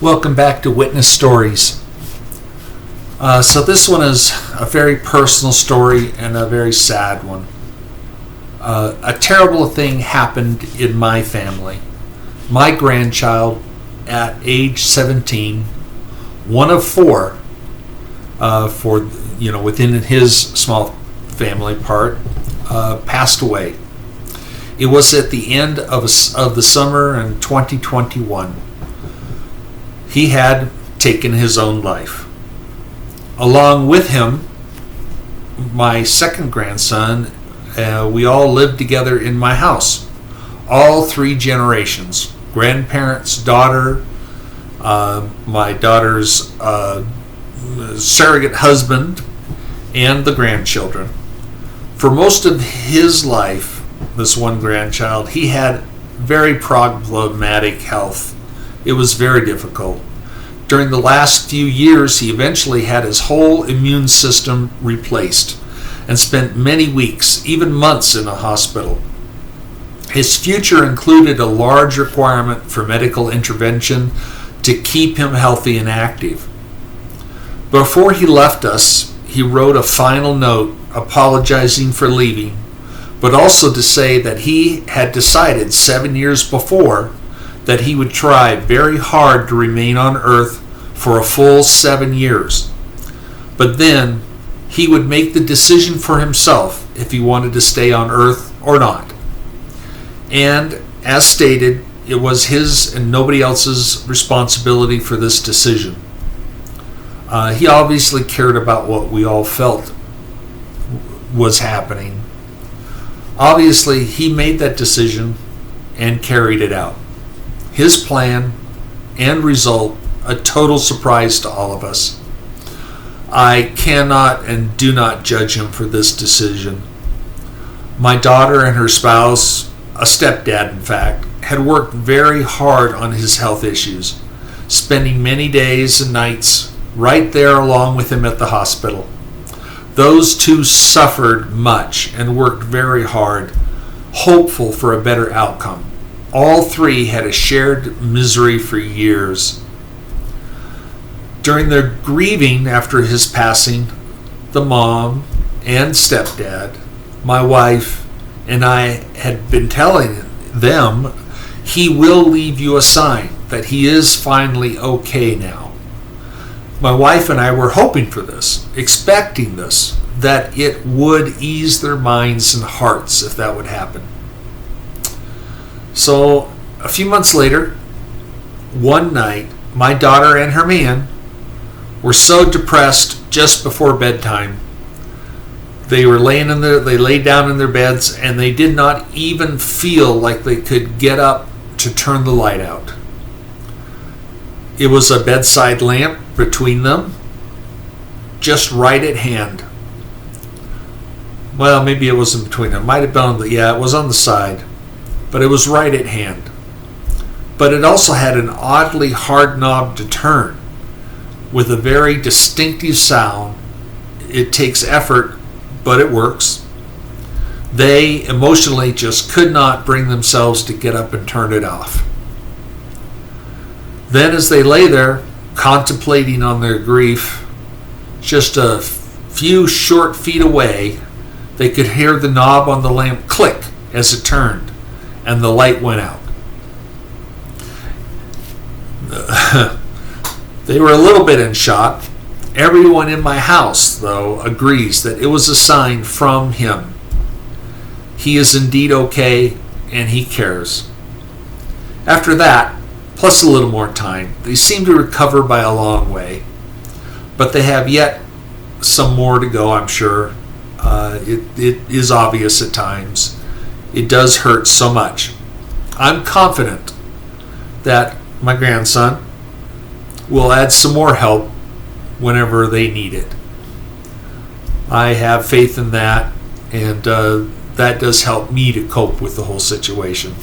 Welcome back to Witness Stories. So this one is a very personal story and a very sad one. A terrible thing happened in my family. My grandchild, at age 17, one of four, within his small family part, passed away. It was at the end of the summer in 2021. He had taken his own life. Along with him, my second grandson, we all lived together in my house. All three generations: grandparents, daughter, my daughter's surrogate husband, and the grandchildren. For most of his life, this one grandchild, he had very problematic health. It was very difficult. During the last few years, he eventually had his whole immune system replaced and spent many weeks, even months, in a hospital. His future included a large requirement for medical intervention to keep him healthy and active. Before he left us, he wrote a final note apologizing for leaving, but also to say that he had decided 7 years before that he would try very hard to remain on Earth for a full 7 years. But then he would make the decision for himself if he wanted to stay on Earth or not. And as stated, it was his and nobody else's responsibility for this decision. He obviously cared about what we all felt was happening. Obviously, he made that decision and carried it out. His plan and result, a total surprise to all of us. I cannot and do not judge him for this decision. My daughter and her spouse, a stepdad in fact, had worked very hard on his health issues, spending many days and nights right there along with him at the hospital. Those two suffered much and worked very hard, hopeful for a better outcome. All three had a shared misery for years. During their grieving after his passing, the mom and stepdad, my wife, and I had been telling them, he will leave you a sign that he is finally okay now. My wife and I were hoping for this, expecting this, that it would ease their minds and hearts if that would happen. So, a few months later, one night, my daughter and her man were so depressed just before bedtime. They laid down in their beds and they did not even feel like they could get up to turn the light out. It was a bedside lamp between them, just right at hand. Well, maybe it wasn't between them. Might have been it was on the side. But it was right at hand. But it also had an oddly hard knob to turn with a very distinctive sound. It takes effort, but it works. They emotionally just could not bring themselves to get up and turn it off. Then as they lay there, contemplating on their grief, just a few short feet away, they could hear the knob on the lamp click as it turned, and the light went out. They were a little bit in shock. Everyone in my house, though, agrees that it was a sign from him. He is indeed okay, and he cares. After that, plus a little more time, they seem to recover by a long way. But they have yet some more to go, I'm sure. It is obvious at times. It does hurt so much. I'm confident that my grandson will add some more help whenever they need it. I have faith in that, and that does help me to cope with the whole situation.